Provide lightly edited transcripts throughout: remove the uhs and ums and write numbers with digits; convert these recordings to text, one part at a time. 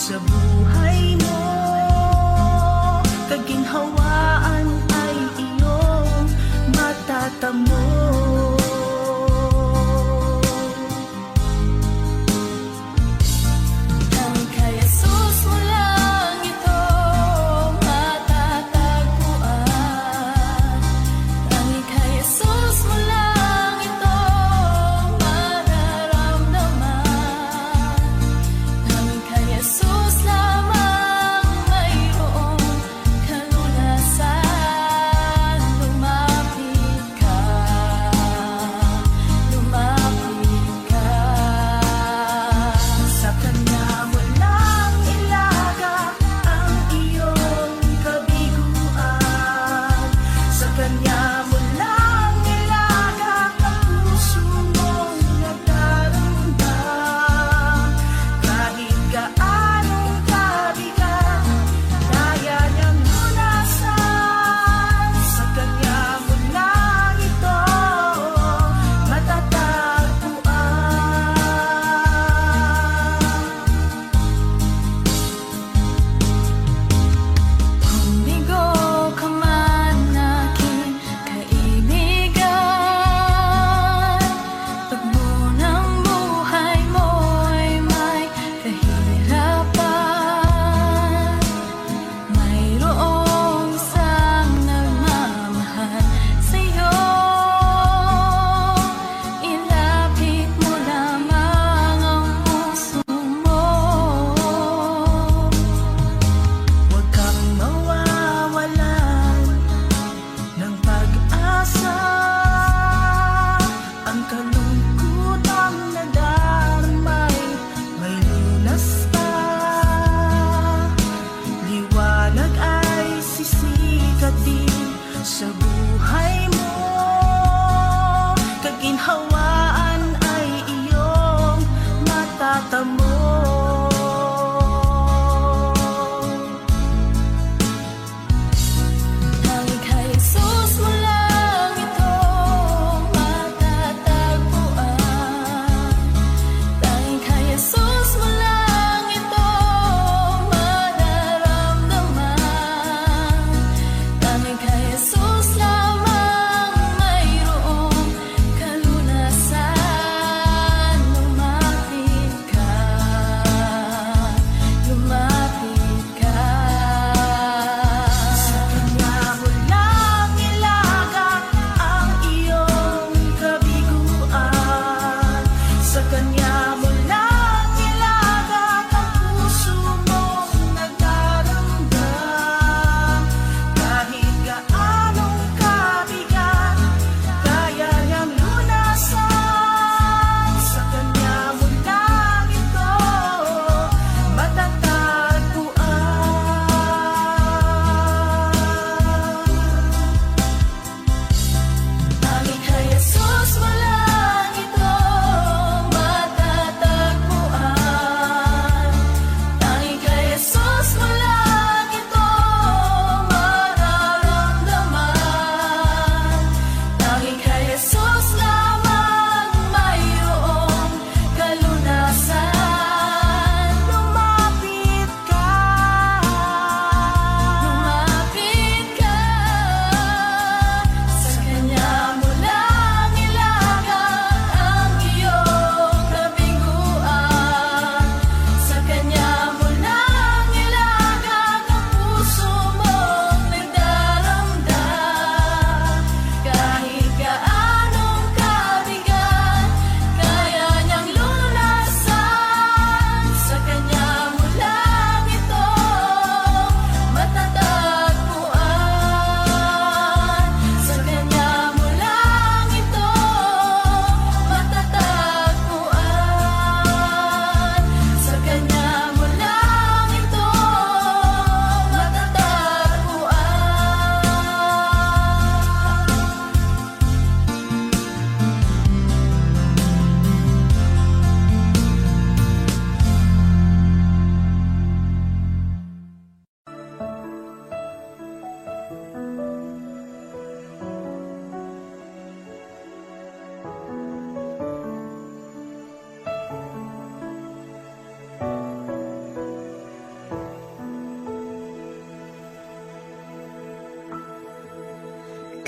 Sa buhay mo, kaginhawaan ay iyong matatamo.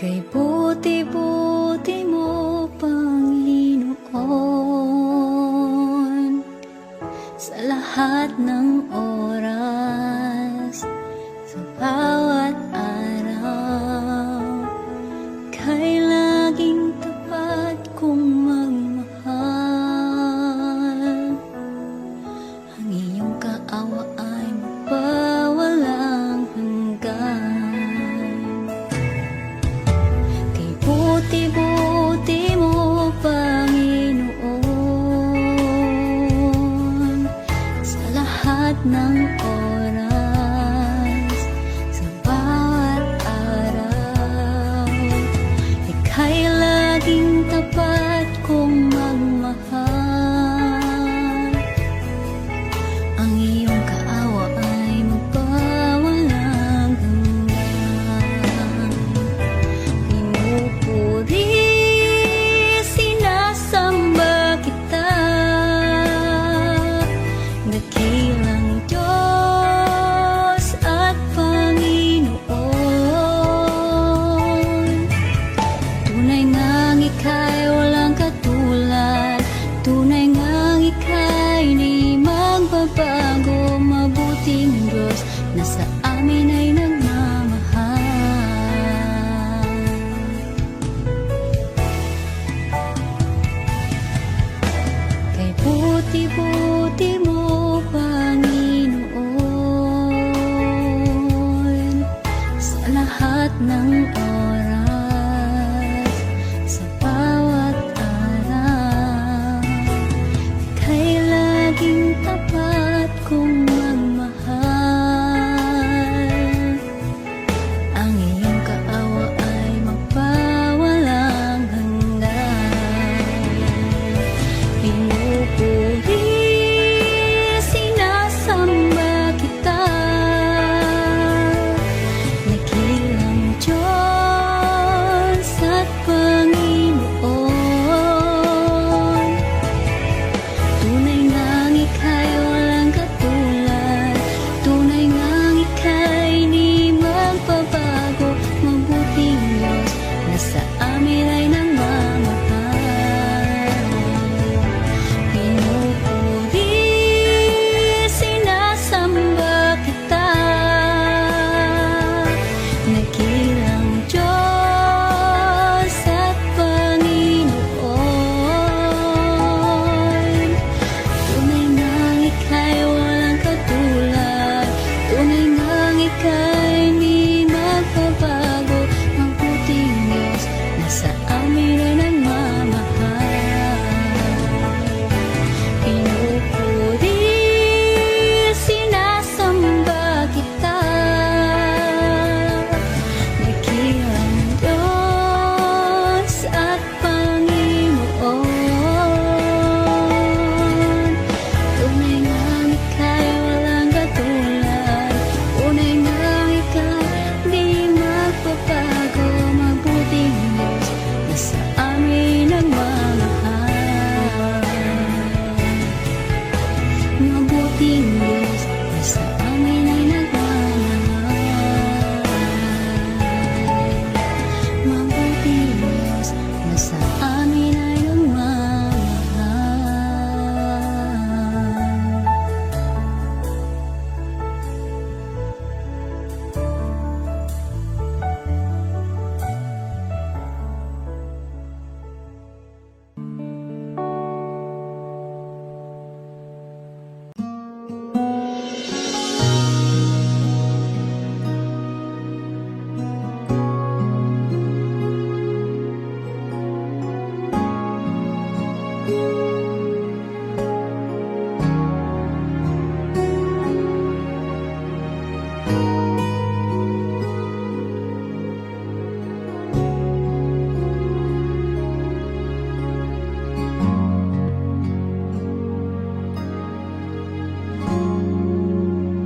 Kay buti-buti mo, Panginoon, sa lahat ng oras, sa bawat araw, kay laging tapat kong magmahal. Ang iyong kaawa ay mapawalang hanggan. Buti-buti mo, Panginoon, sa lahat ng oras, sa bawat araw, ika'y laging tapat kong magmahal. Ang iyong kaawa ay magpawalang hanggan. Pinupuri, sinasamba kita, dakilang Diyos at Panginoon. Tunay ngang ika'y walang katulad, tunay ngang ika'y di magbabago. Mabuting Diyos na sa amin ay nagmamahal. Kay buti-buti mo, Panginoon, sa lahat ng oras, sa bawat araw, kay laging tapat kong magmahal. Ang iyong kaawa ay magpawalang hanggan. Pinupuri, sinasamba kita, dakilang Diyos at Panginoon. Tunay ngang ika'y walang katulad, tunay ngang ika'y di magbabago. Mabuting Diyos na sa amin ay nagmamahal. Pinupuri, sinasamba kita, dakilang Diyos at Panginoon. Tunay ngang ika'y walang katulad, tunay ngang ika'y di magbabago. Mabuting Diyos na sa amin ay nagmamahal. Pinupuri, sinasamba kita, dakilang Diyos at Panginoon. Tunay ngang ika'y walang katulad, tunay ngang ika'y di magbabago. Mabuting Diyos na sa amin nagmamahal. Mabuting Diyos na sa amin ay nagmamahal. Mabuting Diyos na sa amin ay nagmamahal.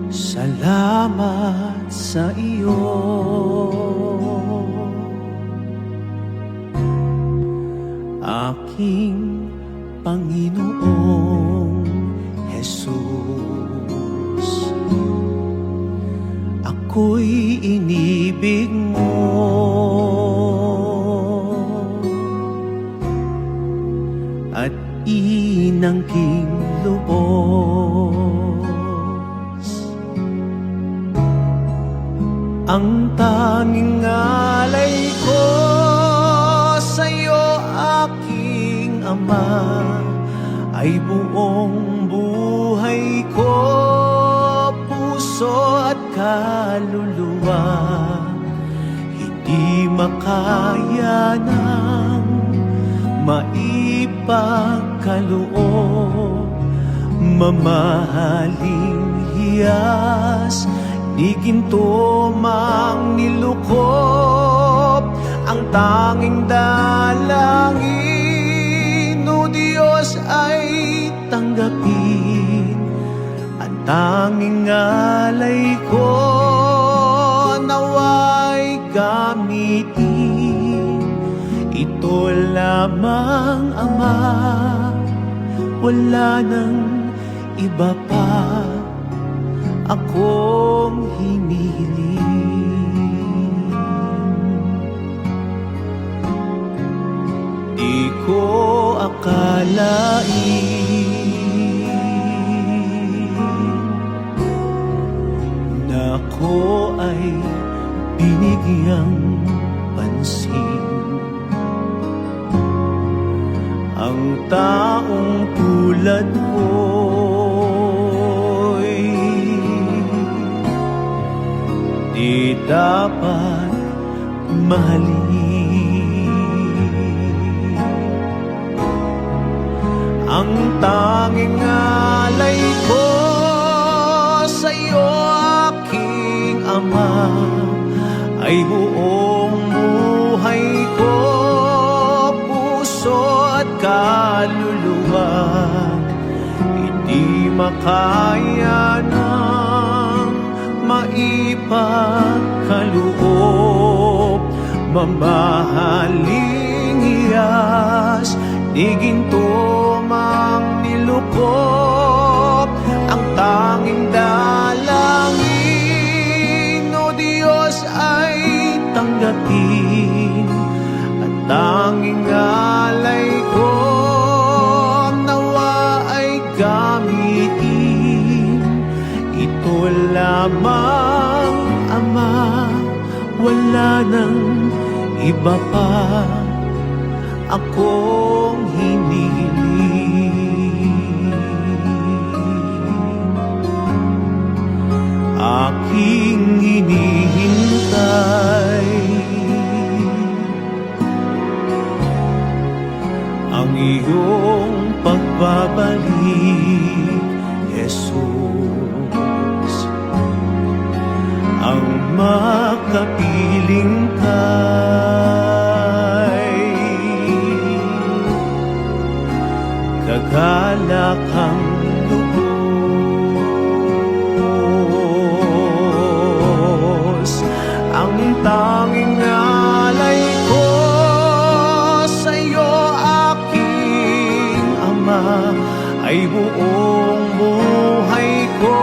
Salamat sa iyo, aking Panginoong Jesus. Ako'y inibig mo, at inangking lubos. Ang tanging alay ko sa'yo, aking Ama, ay buong buhay ko, puso at kaluluwa. Hindi makaya ng maipagkaloob, mamahaling hiyas ni ginto mang nilukop. Ang tanging dalangin, o Diyos, ay tanggapin. Ang tanging alay ko, naway gamitin. Ito lamang, Ama, wala nang iba pa akong hinihiling. Di ko akalain na ako ay binigyang pansin. Ang taong tulad ko'y di dapat mahalin. Ang tanging alay ko sa'yo, aking Ama, ay buong buhay ko, puso at kaluluwa. Hindi makaya ng maipagkaloob, mamahaling hiyas ni ginto mang nilukop. Ang tanging dalangin, o Diyos, ay tanggapin. At tanging alay ko, nawa ay gamitin. Ito lamang, Ama, wala nang iba pa akong hinihiling. Aking hinihintay ang iyong pagbabalik, Jesus. Ang makapiling kay kagalakang lubos. Ang tanging alay ko sa'yo, aking Ama, ay buong buhay ko,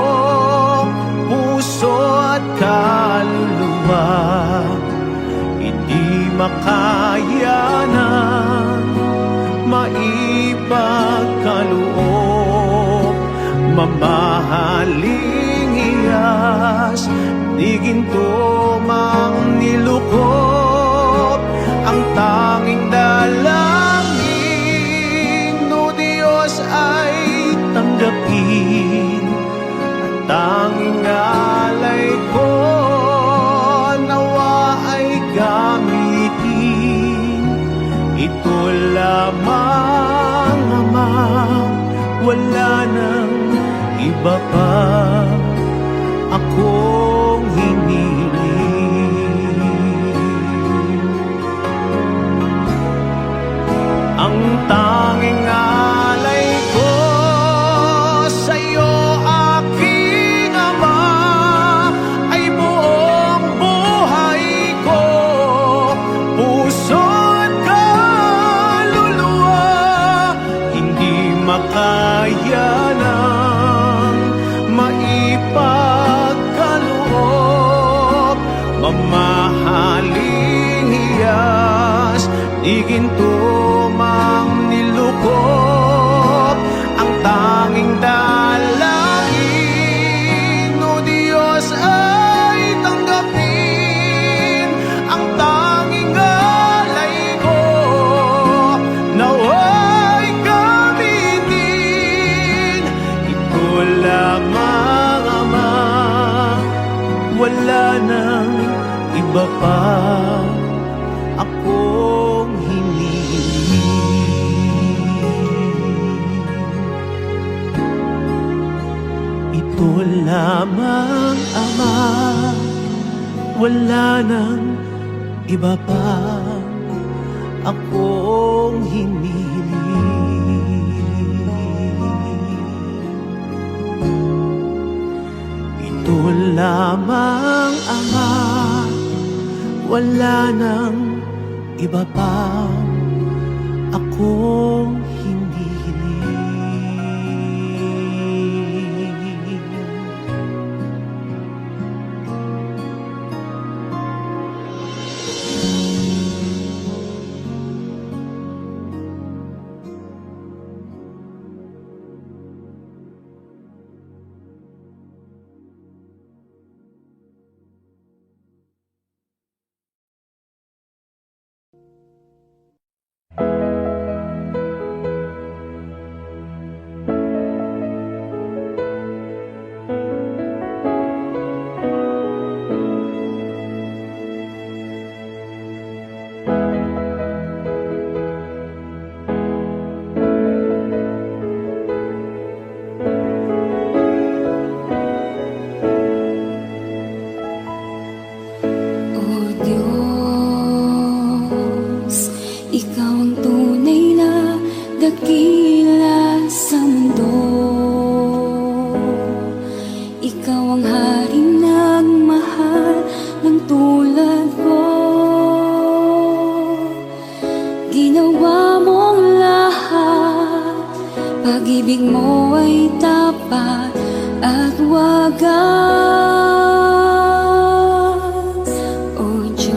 puso at kaluluwa. Hindi makaya ng maipagkaloob, mamahaling hiyas ni ginto mang nilukop. Ang tanging dalangin, o Diyos, ay tanggapin. Ang tanging alay ko, nawa ay gamitin. Ito lamang, Ama, wala nang iba pa akong hinihiling. Ang tanging alay ko sa'yo, aking Ama, ay buong buhay ko, puso at kaluluwa. Hindi makaya ng maipagkaloob, mamahaling hiyas ni ginto mang nilukop. ito lamang, Ama, wala nang iba pa akong hinihiling. Ito lamang, Ama, wala nang iba pa akong hinihiling. O Diyos, Ikaw ang tunay na dakila sa mundo. Ikaw ang haring nagmahal ng tulad ko. Ginawa mong lahat, pag-ibig mo ay tapat at wagas. O Diyos,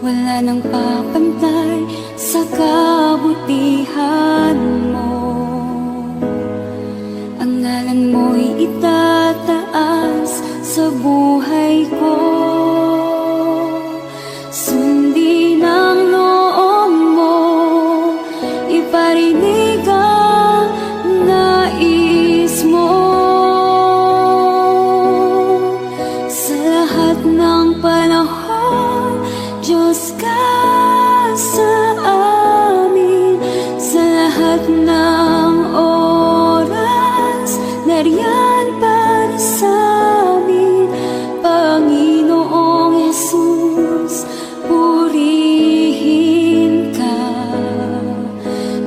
wala nang papantay sa kabutihan mo. Ang ngalan mo'y itataas sa buhay ko. Sundin ang loob mo, iparinig ang nais mo. Sa lahat ng panahon, Diyos ka sa amin. Sa lahat ng oras, nariyan para sa amin. Panginoong Jesus, purihin ka.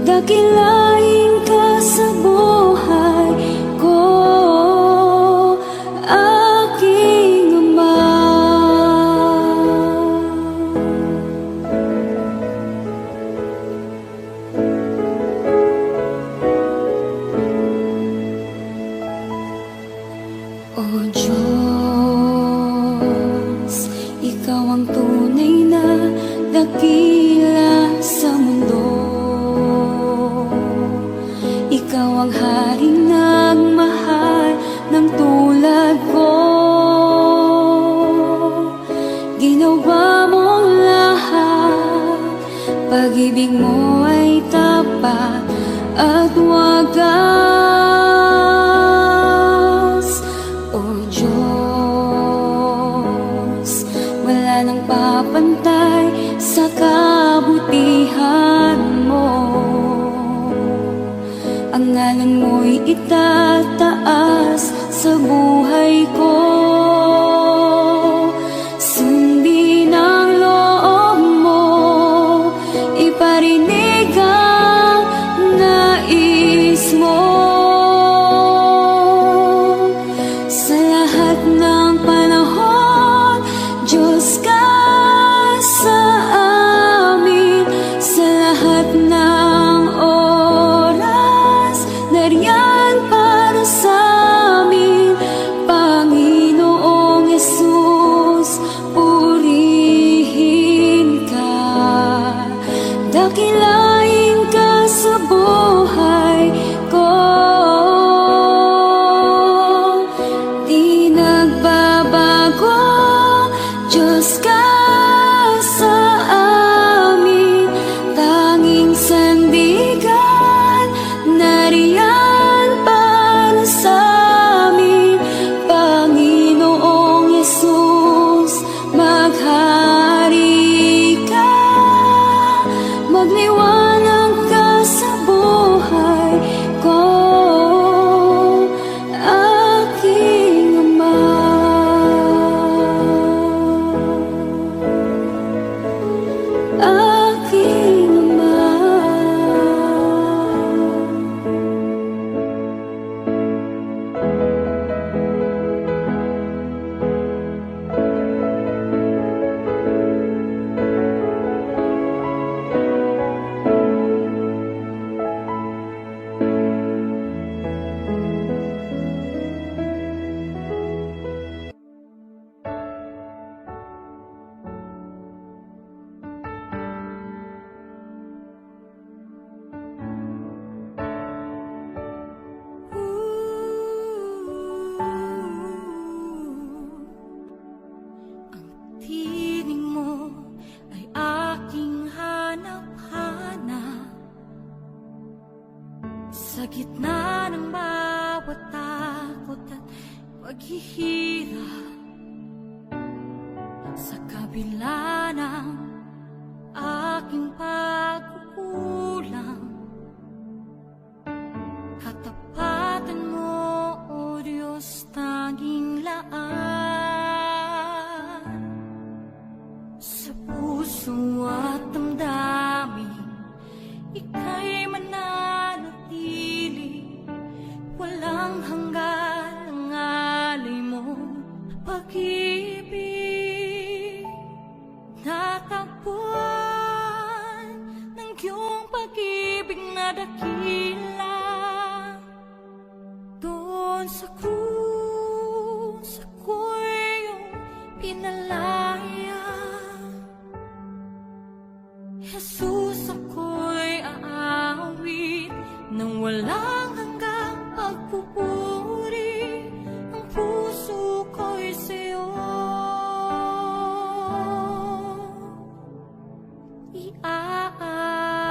Dakilain ka sa buhay ko, aking Ama. O Diyos, Ikaw ang tunay na dakila sa mundo. Ikaw ang haring nagmahal ng tulad ko. Ginawa mong lahat, pag-ibig mo ay tapat at wagas. O Diyos, wala nang papantay sa kabutihan mo. Ang ngalan mo'y itataas sa buhay ko. Sundin ang loob mo, iparinig ang nais mo. Sa lahat ng panahon, Diyos ka sa amin. Sa lahat ng oras, nariyan para sa amin. Panginoong Jesus, purihin ka. Dakilain ka sa buhay ko. Di nagbabago, Diyos ka sa amin. Tanging sandigan, nariyan para sa amin. Panginoong Jesus, maghari ka. Magliwanag ka sa buhay ko. Sa gitna ng bawat takot at paghihirap, sa kabila ng aking pagkukulang, katapatan mo, O Diyos, tanging laan. Sa puso at damdamin, ika'y mananatili, walang hanggan ang alay mo pag-ibig. Natagpuan ng iyong pag-ibig na dakila, doon sa krus ako'y iyong pinalaya. Jesus, ako'y aawit nang walang hanggang pagpupuri. Ang puso ko'y sa'yo iaalay.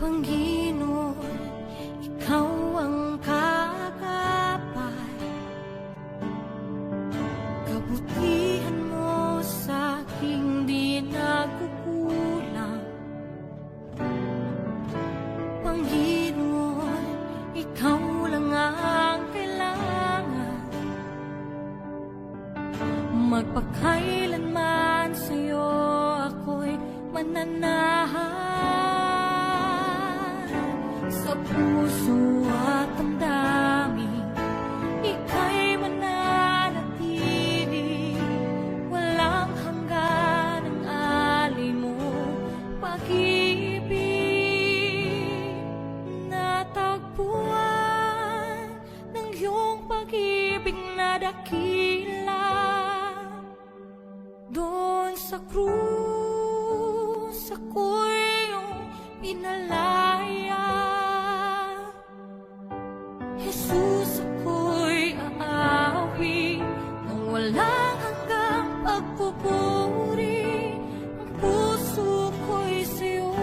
Panginoon, ikaw ang kagapay, kabutihan mo sa aking di nagkukulang. Panginoon, ikaw lang ang kailangan, magpakailanman sa'yo ako'y mananahan. Sa puso at damdamin, ika'y mananatili, walang hanggan ang alay mo pag-ibig. Natagpuan ng iyong pag-ibig na dakila, doon sa krus ako'y iyong pinalaya. Jesus, ako'y aawi nang walang hanggang pagpupuri. Ang puso ko'y sa'yo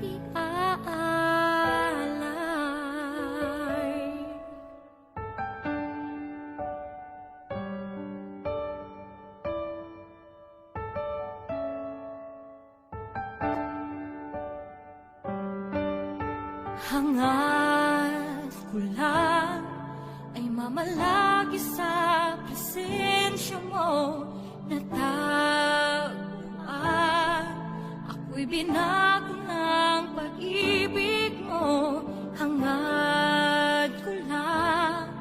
iaalay. Hangad ko lang ay mamalagi sa presensya mo. Natagpuan, ako'y binago ng pag-ibig mo. Hangad ko lang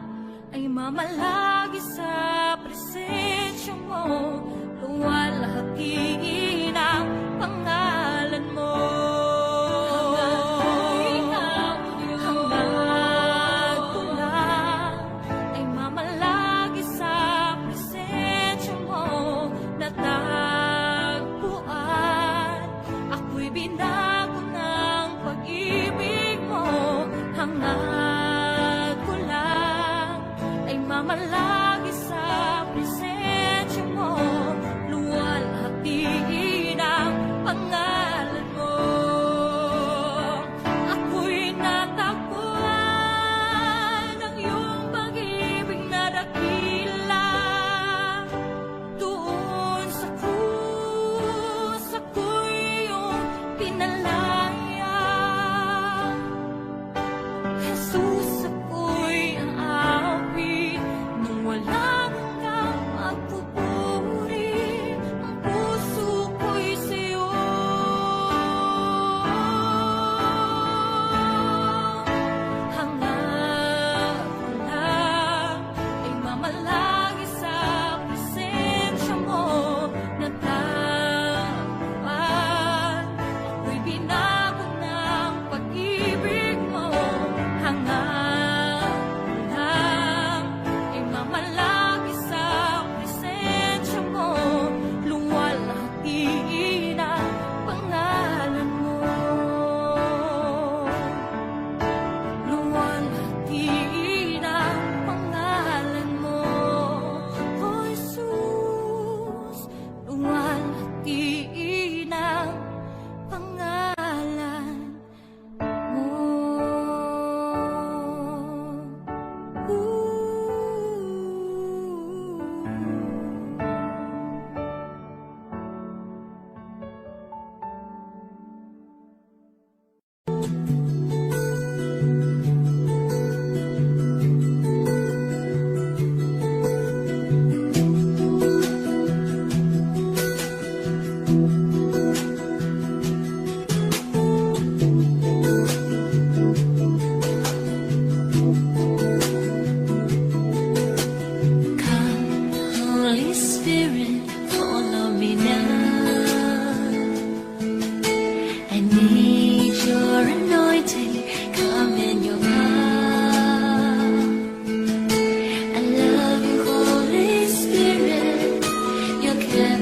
ay mamalagi sa presensya mo. Luwalhatiin ang pangalan mo. Binago ng pag-ibig mo. Hangad ko lang ay mamalagi sa presensya mo.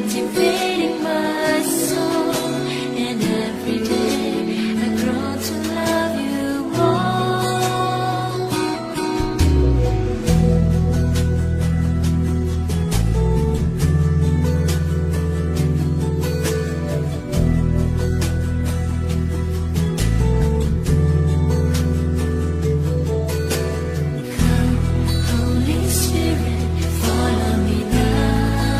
captivating my soul. And every day I grow to love you more. Come, Holy Spirit, follow me now.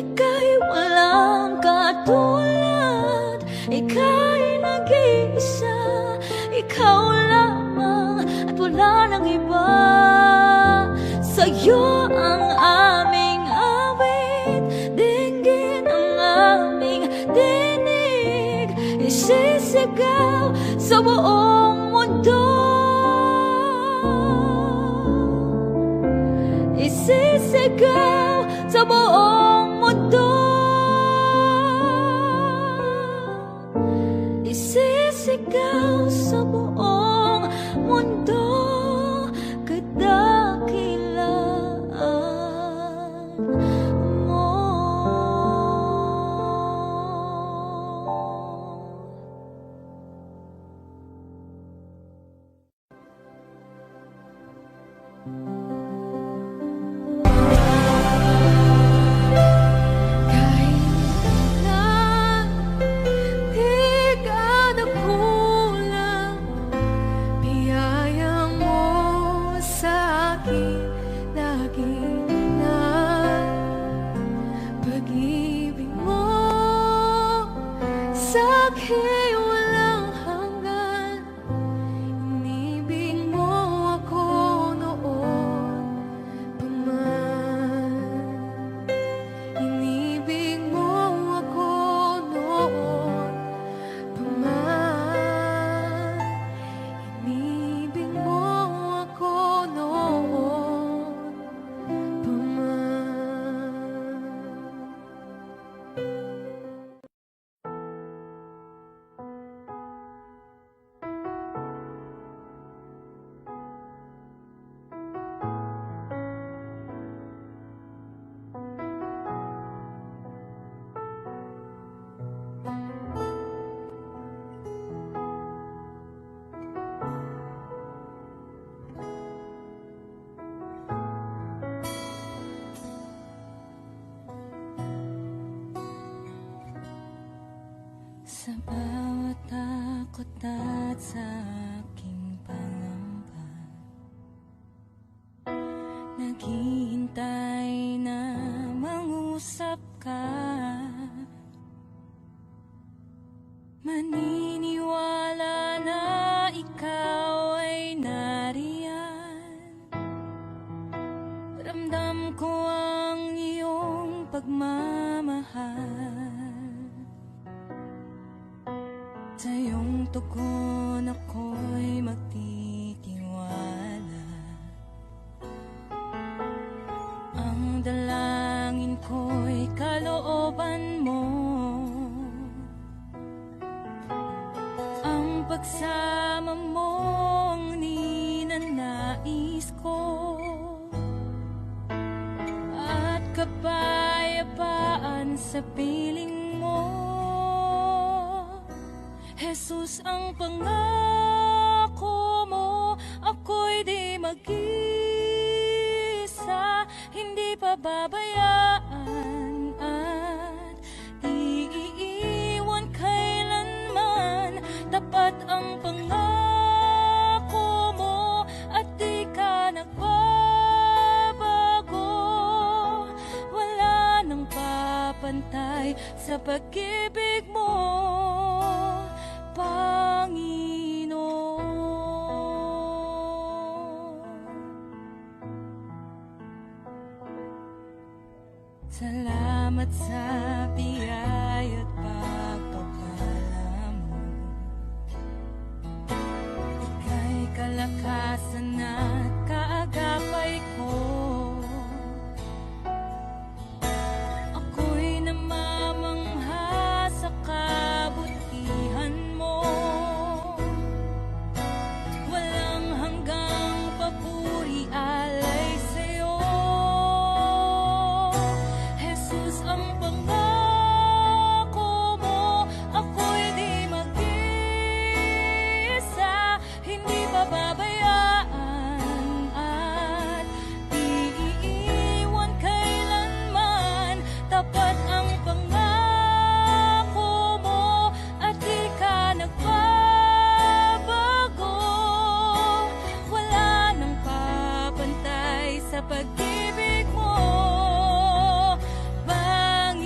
ika'y walang katulad, ika'y nag-iisa, ikaw lamang at wala nang iba. Sa'yo ang aming awit, dinggin ang aming dinig, isisigaw sa buong mundo, isisigaw sa buong mundo, isisigaw sa buong mundo, kadakilaan mo. Kahit na di ka nagkulang, biyaya mo sa akin lagi na. Pag-ibig mo sa akin walang hanggan, inibig mo ako noon pa man, inibig mo ako noon pa man, inibig mo ako noon pa man. Sa bawat takot at sa aking pangamba, naghihintay na mangusap ka, maniniwala na ikaw ay nariyan. Ramdam ko ang iyong pagmamahal, sa iyong tugon ako'y magtitiwala. Ang dalangin ko'y kalooban mo, ang pagsama mo ang ninanais ko, at kapayapaan sa piling mo. Jesus, ang pangako mo, ako'y di mag-isa, hindi pababayaan at di iiwan kailanman. Tapat ang pangako mo at di ka nagbabago, wala nang papantay sa pag-ibig mo, Panginoon. Salamat sa biyaya at pagpapala mo, ika'y kalakasan at kaagapay ko. Ako'y namamangha sa kabutihan mo, walang hanggang papuri alay sa'yo. Jesus, ang pangako mo, ako'y di mag-isa, hindi pababayaan at di iiwan kailanman. Tapat ang pangako mo at di ka nagbabago, wala nang papantay sa pag-ibig mo, Panginoon.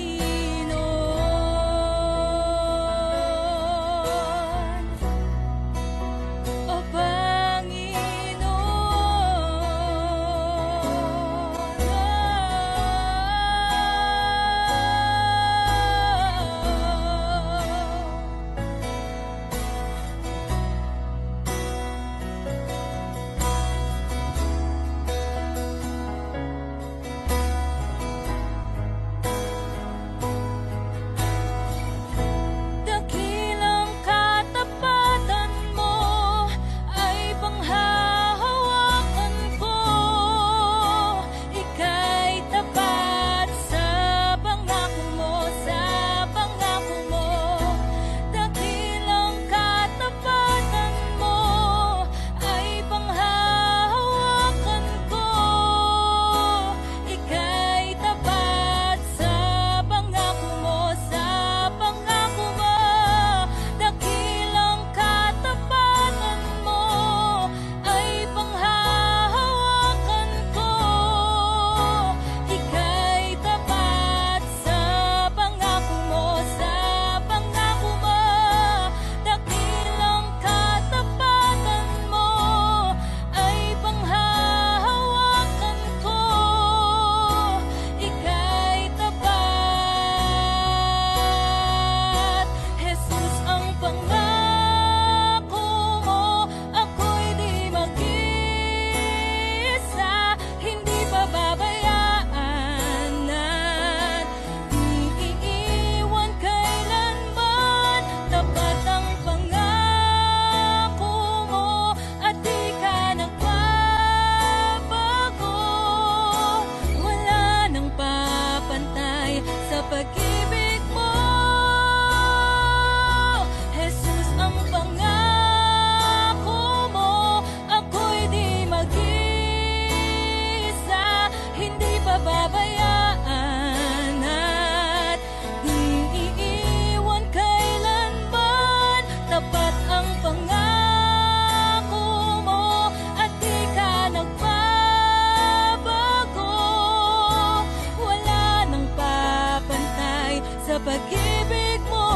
sa pag-ibig mo,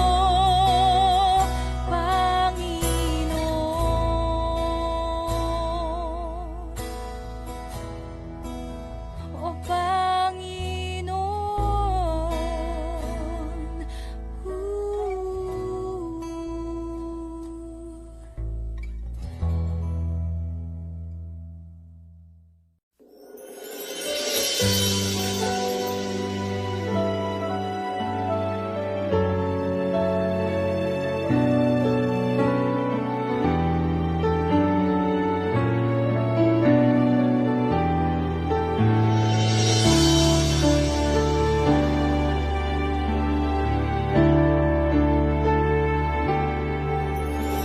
Panginoon. O Panginoon.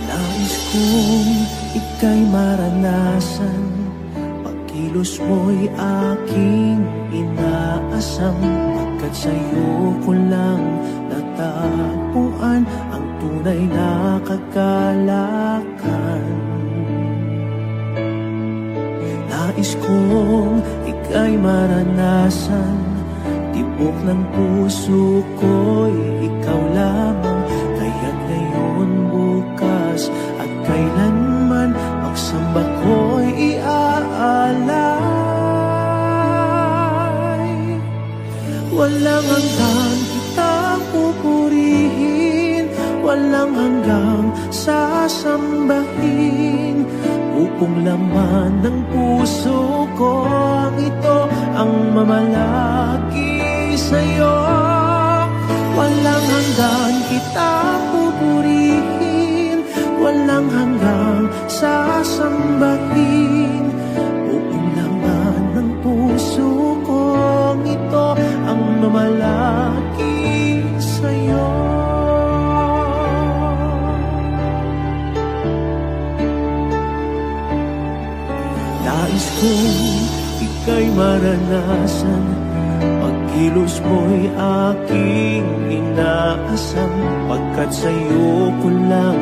Nais kong ika'y maranasan, pagkilos mo'y aking inaasam, pagkat sa'yo ko lang natagpuan ang tunay na kagalakan. Nais kong ika'y maranasan, tibok ng puso ko'y ikaw lamang, kaya't ngayon, bukas at kailanman, pagsamba ko'y iaalay. Walang hanggang kitang pupurihin, walang hanggang sasambahin. Upong laman ng puso ko ang ito ang mamalaki sa'yo. Walang hanggang kitang pupurihin, walang hanggang sasambahin. Buong laman ng puso ko ito ang mamalaki sa'yo. Nais kong ika'y maranasan, pagkilos mo'y aking inaasam, pagkat sa'yo ko lang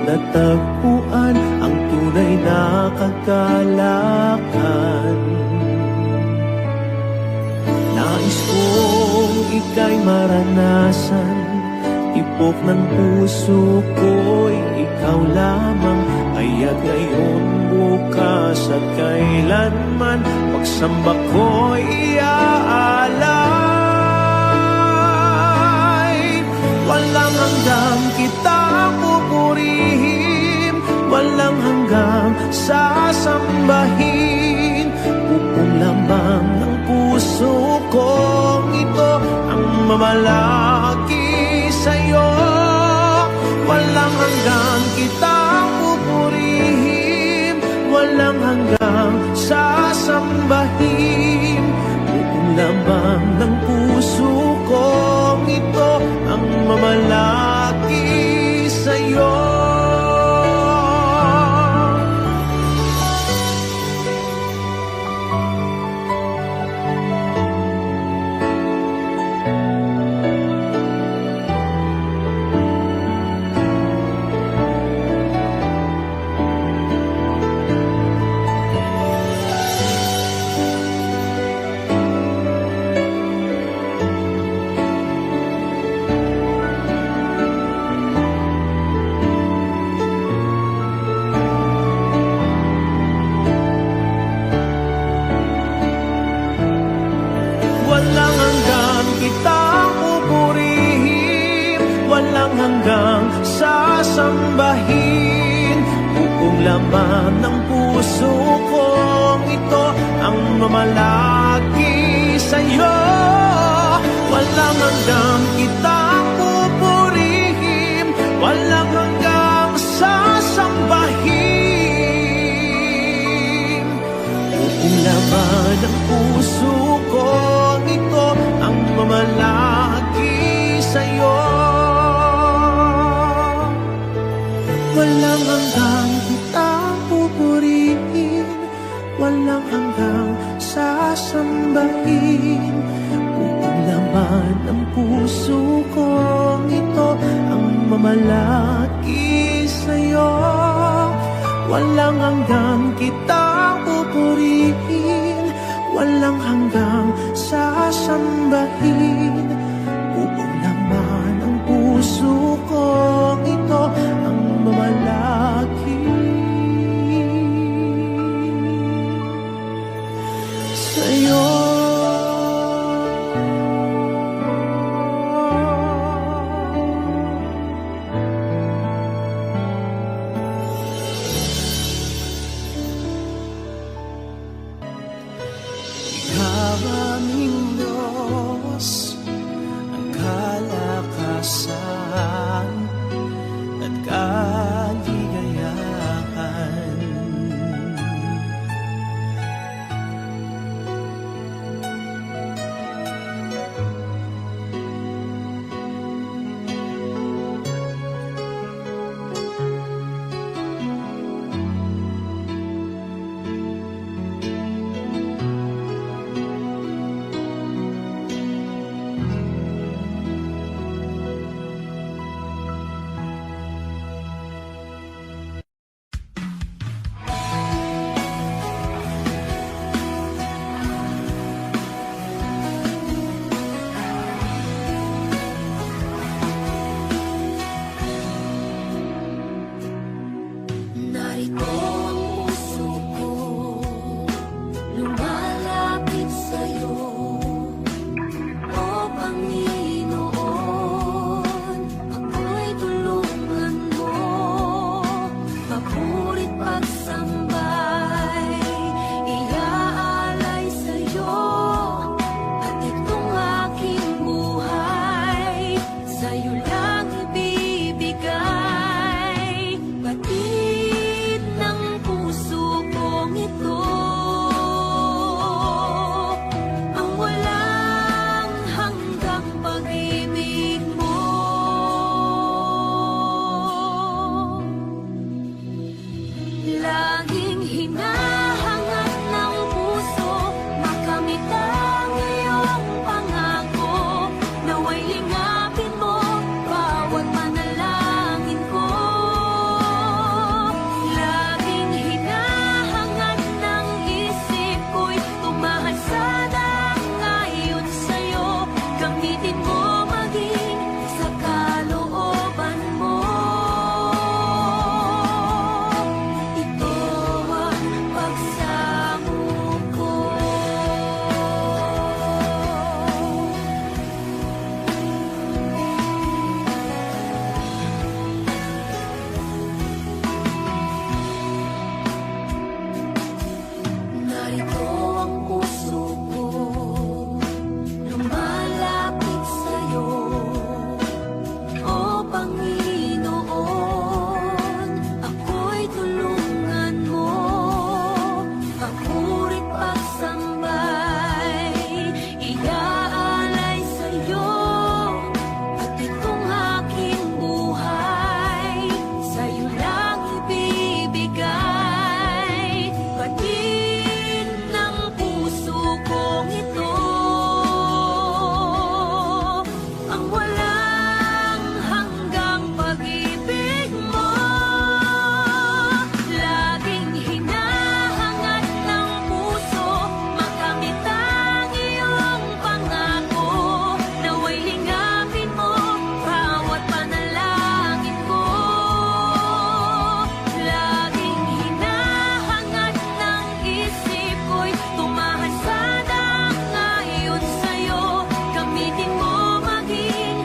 natagpuan ang tunay na kagalakan. Nais kong ika'y maranasan, tibok ng puso ko'y ikaw lamang, kaya't ngayon, bukas at kailanman, pagsamba ko'y iaalay. Walang hanggang kitang pupurihin, walang hanggang sasambahin. Buong lamang ng puso ko ito ang mamalaki sa'yo. Walang hanggang kitang pupurihin, walang hanggang sasambahin. Buong lamang ng puso ko ito ang mamalaki sa'yo. Walang hanggang kitang pupurihin, walang hanggang sasambahin. Buong laman ng puso ko ito ang mamalaki sa'yo. Walang hanggang kitang pupurihin, walang hanggang sasambahin. Buong laman ng puso ko ito ang mamalaki sa'yo. Walang hanggang kitang pupurihin, walang hanggang sasambahin. Buong laman ng puso ko ito ang mamalaki sa'yo. Walang hanggang kitang pupurihin, walang hanggang sasambahin. Buong laman kaligtasan at kaligayahan. Narito ang puso ko, lumalapit sa'yo, O Panginoon. Ako'y tulungan mo, papurit pagsambay, iaalay sa'yo, at itong aking buhay, sa'yo lang ibibigay. Batid ng puso kong ito, ang walang hanggang pag-ibig mo. Laging hinahangad ng puso, makamit ang iyong pangako, naway lingapin mo bawat manalangin ko. Laging hinahangad ng isip ko'y tumahal sa ayon sa'yo, gamitin mo maging sa kalooban mo. Ito ang pagsamo ko. Narito ang puso ko, lumalapit sa'yo, O Panginoon. Ako'y tulungan mo, papurit pagsambay, iaalay sa'yo, at itong aking buhay, sa'yo lang ibibigay. Batid ng puso kong ito, ang walang hanggang pag-ibig mo. Laging hinahangad ng puso, makamit ang iyong pangako, naway lingapin mo bawat panalangin ko. Laging hinahangad ng isip ko'y tumahal sa ayon sa'yo, gamitin mo maging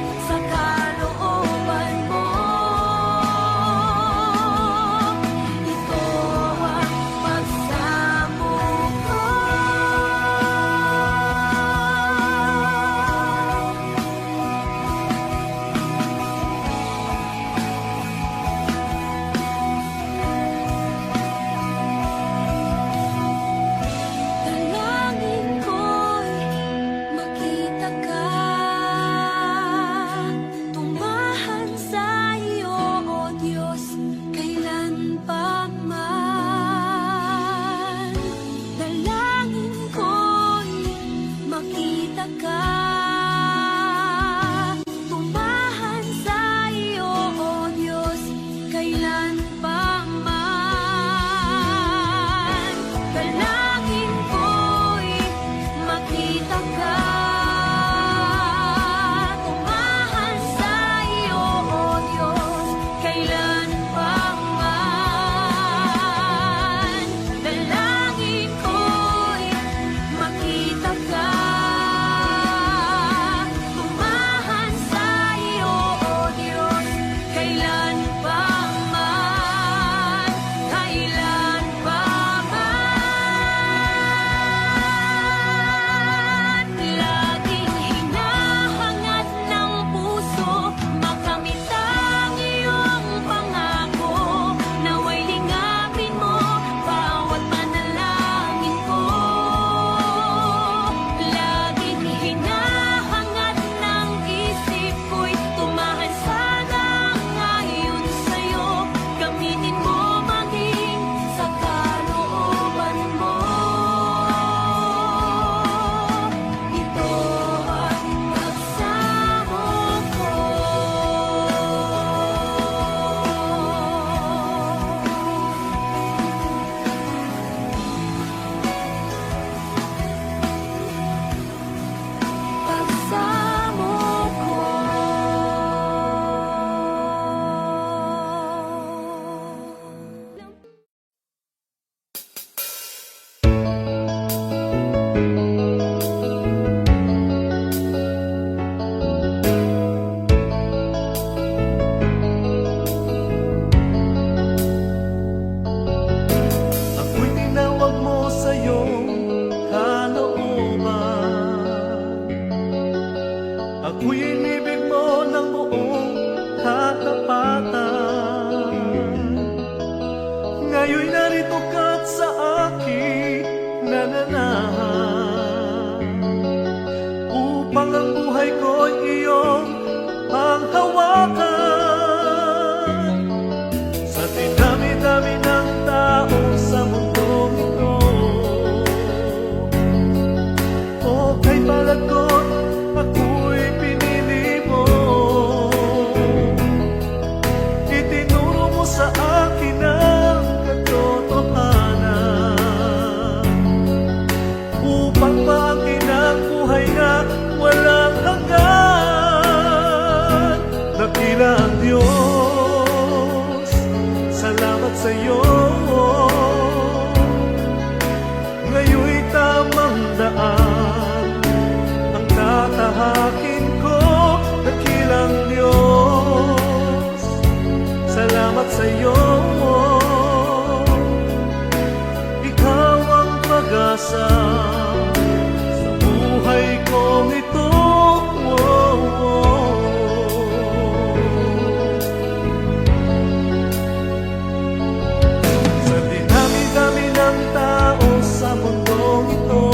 Ako'y inibig mo ng buong katapatan. Ngayon'y narito ka't sa akin nananahan, upang ang buhay ko'y iyong panghawakan. Sa dinami-dami ng tao sa mundong ito, o kay palagot ako'y pinili mo. Itinuro mo sa akin ang katotohanan, upang maakin ang buhay na walang hanggan. Dakila ang Diyos, salamat sa iyo. Ngayon'y tamang daan ang tatahakin ko. Dakilang Diyos, salamat sa iyo. Ikaw ang pag-asa sa buhay kong ito. Sa dinami-dami ng tao sa mundong ito,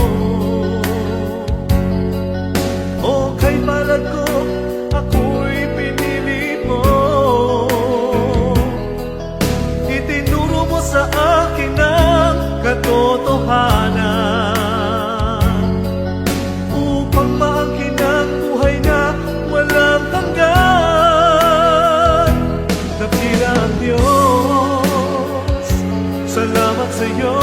o kay palad ko ako'y pinili mo. Itinuro mo sa akin ang katotohanan, upang maangkin ang buhay na walang hanggan. Dakila ang Diyos, salamat sa iyo.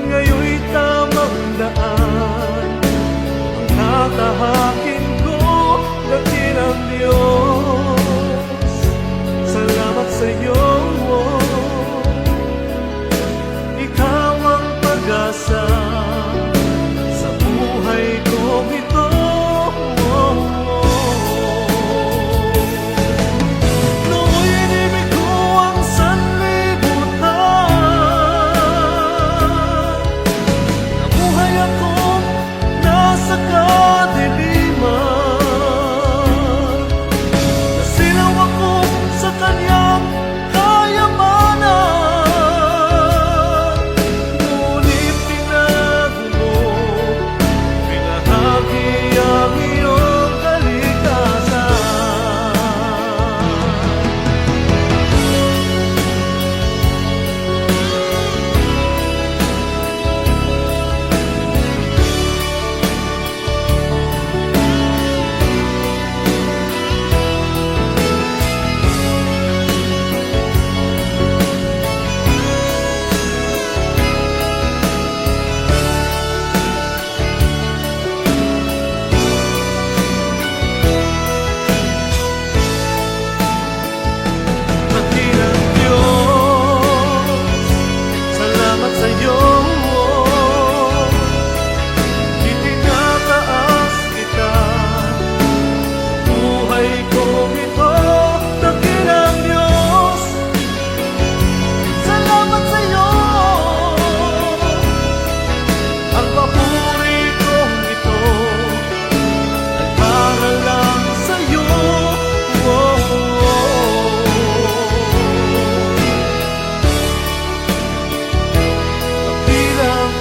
Ngayon'y tamang daan ang tatahakin ko. Dakilang Diyos, salamat sa iyo. Ikaw ang pag-asa sa buhay kong ito. Nooy inibig ko ang sanlibutan, nabuhay akong nasa kadiliman, nasilaw ako sa kanyang kayamanan. Ngunit tinago mo, pinahagi ang iyong kaligtasan. Dakilang Diyos, salamat sa iyo. Itinataas kita, buhay kong ito. Dakilang Diyos, salamat sa iyo. Ang papuri kong ito ay para lang sa iyo. Dakilang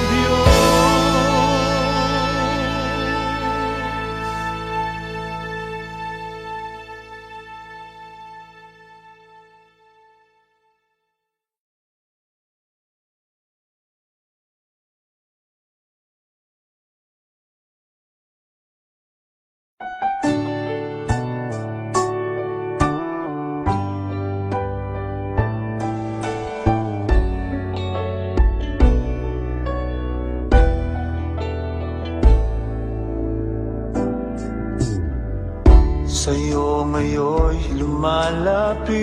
sa'yo ngayon'y lumalapit,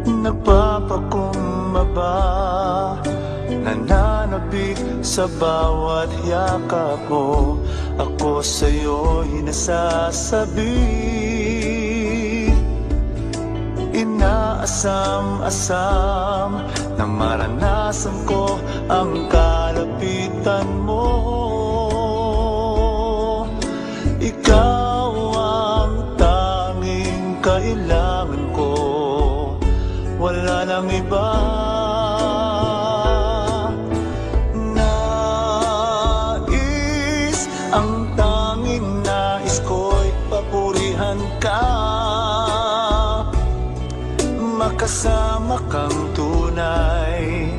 nagpapakumbaba, nananabik sa bawat yakap mo. Ako sa'yo'y nasasabi, inaasam-asam na maranasan ko ang kalapitan mo. makasama kang tunay.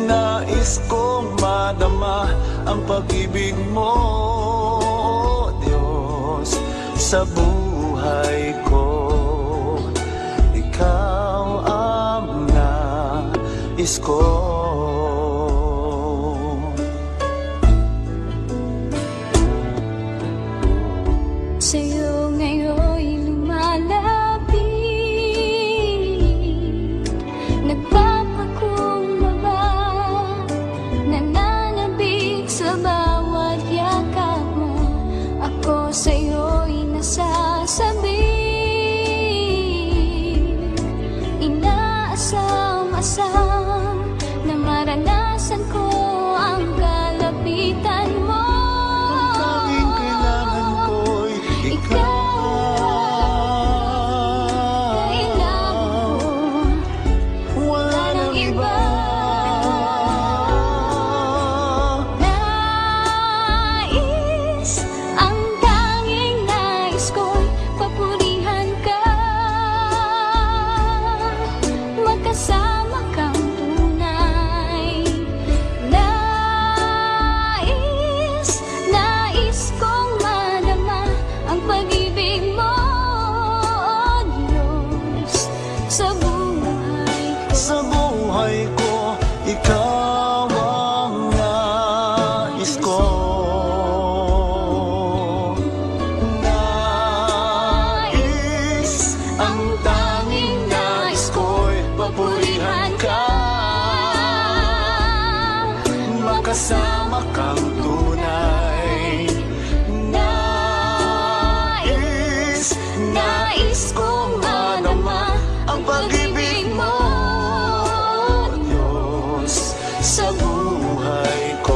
Nais kong madama ang pag-ibig mo, Diyos, sa buhay ko. Ikaw ang nais ko. Sa'yo ngayon'y lumalapit, nagpapakumbaba, nananabik sa bawat yakap mo. Ako sa'yo'y nasasabik, inaasam-asam na maranasan ko ang kalapitan mo. Kasama kang tunay. Nais kong madama ang pag-ibig mo, oh Diyos, sa buhay ko. Sa buhay ko, ikaw ang nais ko. Nais, ang tanging nais ko'y papurihan ka. Makasama kang tunay. Nais kong madama ang pag-ibig mo, Diyos, sa buhay ko.